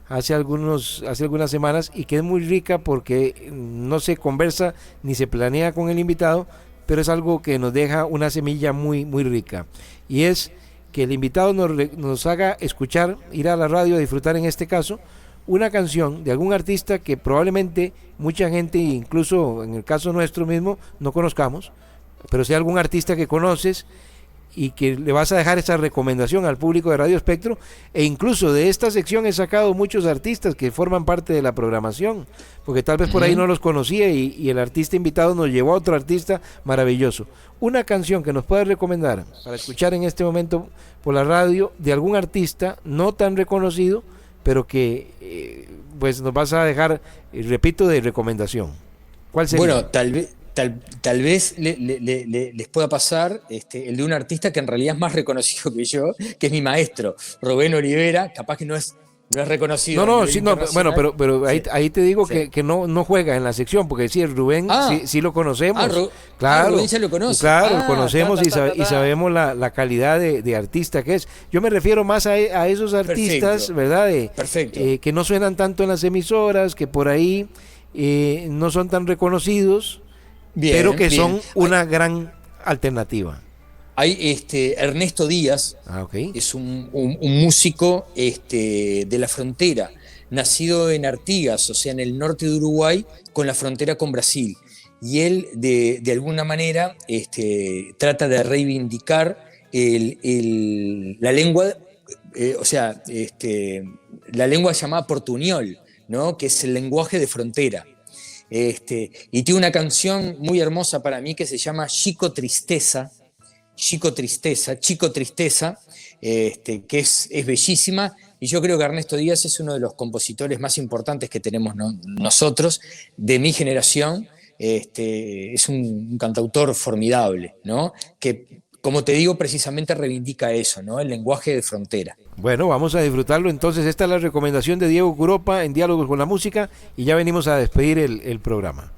hace algunas semanas y que es muy rica porque no se conversa ni se planea con el invitado, pero es algo que nos deja una semilla muy, muy rica. Y es que el invitado nos haga escuchar, ir a la radio a disfrutar en este caso, una canción de algún artista que probablemente mucha gente, incluso en el caso nuestro mismo, no conozcamos, pero sea algún artista que conoces y que le vas a dejar esa recomendación al público de Radio Espectro, e incluso de esta sección he sacado muchos artistas que forman parte de la programación, porque tal vez por ahí no los conocía y el artista invitado nos llevó a otro artista maravilloso. Una canción que nos puedas recomendar para escuchar en este momento por la radio de algún artista no tan reconocido, pero que pues nos vas a dejar, repito, de recomendación. ¿Cuál sería? Bueno, tal vez les pueda pasar el de un artista que en realidad es más reconocido que yo, que es mi maestro, Rubén Olivera, capaz que no es reconocido. Bueno, pero ahí te digo que no juega en la sección, porque sí, Rubén sí lo conocemos. Claro, Rubén ya lo conoce. Claro, lo conocemos y sabemos la calidad de artista que es. Yo me refiero más a esos artistas, perfecto, ¿verdad? Perfecto. Que no suenan tanto en las emisoras, que por ahí no son tan reconocidos, pero que son una gran alternativa. Hay Ernesto Díaz, es un músico de la frontera, nacido en Artigas, o sea, en el norte de Uruguay, con la frontera con Brasil. Y él, de alguna manera, trata de reivindicar la lengua, la lengua llamada portuñol, ¿no? Que es el lenguaje de frontera. Y tiene una canción muy hermosa para mí que se llama Chico Tristeza, que es bellísima, y yo creo que Ernesto Díaz es uno de los compositores más importantes que tenemos nosotros, de mi generación. Es un cantautor formidable, ¿no? Que, como te digo, precisamente reivindica eso, ¿no? El lenguaje de frontera. Bueno, vamos a disfrutarlo. Entonces, esta es la recomendación de Diego Curopa en Diálogos con la Música, y ya venimos a despedir el programa.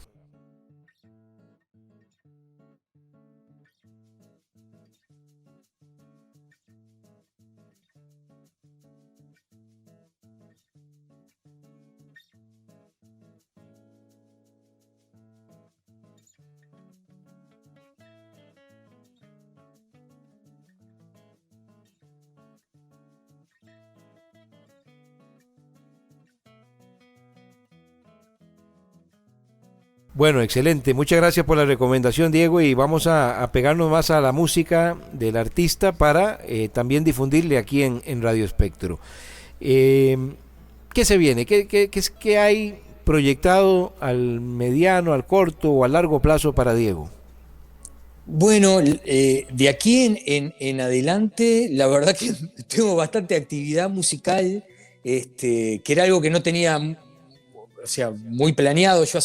Bueno, excelente. Muchas gracias por la recomendación, Diego, y vamos a pegarnos más a la música del artista para también difundirle aquí en Radio Espectro. ¿Qué se viene? ¿Qué hay proyectado al mediano, al corto o a largo plazo para Diego? Bueno, de aquí en adelante, la verdad que tengo bastante actividad musical, que era algo que no tenía, o sea, muy planeado. Yo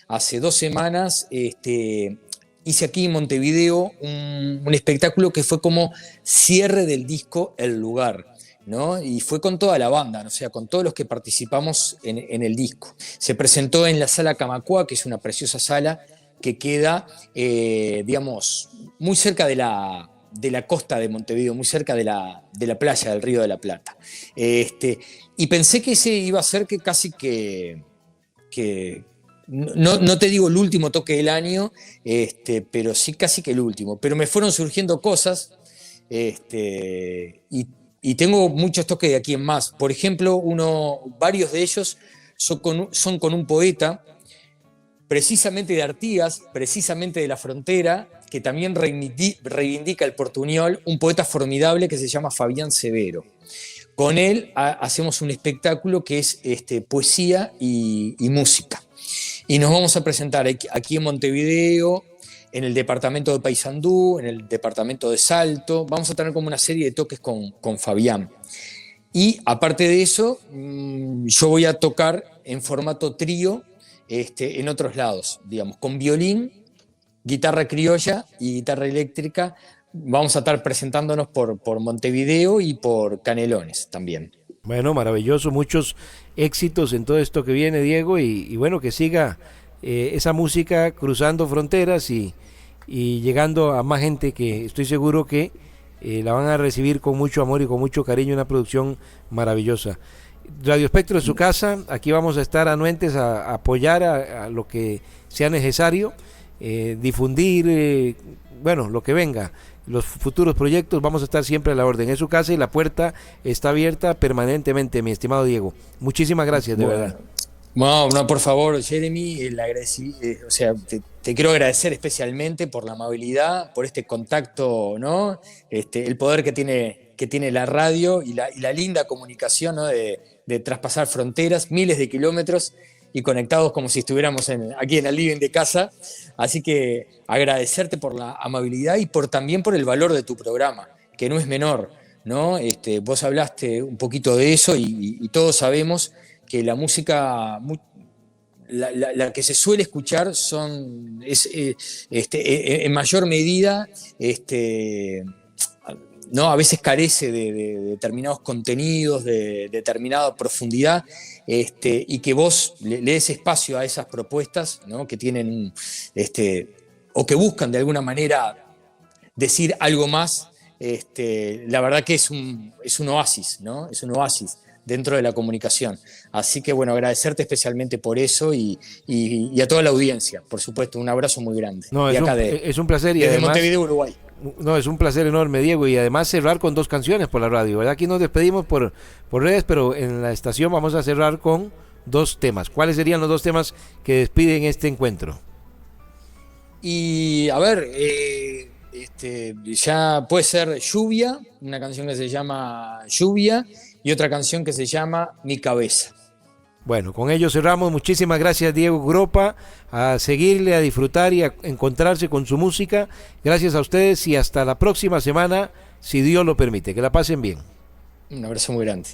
hace 2 semanas, hice aquí en Montevideo un espectáculo que fue como cierre del disco El Lugar, ¿no? Y fue con toda la banda, o sea, con todos los que participamos en el disco. Se presentó en la Sala Camacuá, que es una preciosa sala que queda, digamos, muy cerca de la costa de Montevideo, muy cerca de la playa del Río de la Plata. Y pensé que ese iba a ser casi que no te digo el último toque del año, pero sí casi que el último. Pero me fueron surgiendo cosas, y tengo muchos toques de aquí en más. Por ejemplo, varios de ellos son con un poeta, precisamente de Artigas, precisamente de la frontera, que también reivindica el portuñol, un poeta formidable que se llama Fabián Severo. Con él hacemos un espectáculo que es poesía y música. Y nos vamos a presentar aquí en Montevideo, en el departamento de Paysandú, en el departamento de Salto. Vamos a tener como una serie de toques con Fabián. Y aparte de eso, yo voy a tocar en formato trío en otros lados, digamos, con violín, guitarra criolla y guitarra eléctrica. vamos a estar presentándonos por Montevideo y por Canelones también. Bueno, maravilloso, muchos éxitos en todo esto que viene, Diego, y bueno, que siga esa música cruzando fronteras y llegando a más gente, que estoy seguro que la van a recibir con mucho amor y con mucho cariño, una producción maravillosa. Radio Espectro es su casa, aquí vamos a estar anuentes a apoyar a lo que sea necesario, difundir, bueno, lo que venga, los futuros proyectos, vamos a estar siempre a la orden. Es su casa y la puerta está abierta permanentemente, mi estimado Diego. Muchísimas gracias, de verdad. No, no, por favor, Jeremy, o sea, te quiero agradecer especialmente por la amabilidad, por este contacto, ¿no? El poder que tiene la radio y la linda comunicación, ¿no? De traspasar fronteras, miles de kilómetros y conectados como si estuviéramos aquí en el living de casa. Así que agradecerte por la amabilidad y también por el valor de tu programa, que no es menor, ¿no? Vos hablaste un poquito de eso y todos sabemos que la música, la que se suele escuchar en mayor medida, ¿no? A veces carece de determinados contenidos, de determinada profundidad, y que vos le des espacio a esas propuestas, ¿no? Que tienen, o que buscan de alguna manera decir algo más. La verdad que es un oasis, ¿no? Es un oasis dentro de la comunicación. Así que bueno, agradecerte especialmente por eso y a toda la audiencia, por supuesto, un abrazo muy grande. No, es un placer. Y desde además, Montevideo, Uruguay. No, es un placer enorme, Diego, y además cerrar con 2 canciones por la radio, ¿verdad? Aquí nos despedimos por redes, pero en la estación vamos a cerrar con 2 temas. ¿Cuáles serían los 2 temas que despiden este encuentro? Y a ver, ya puede ser Lluvia, una canción que se llama Lluvia, y otra canción que se llama Mi Cabeza. Bueno, con ello cerramos. Muchísimas gracias, Diego Gropa, a seguirle, a disfrutar y a encontrarse con su música. Gracias a ustedes y hasta la próxima semana, si Dios lo permite. Que la pasen bien. Un abrazo muy grande.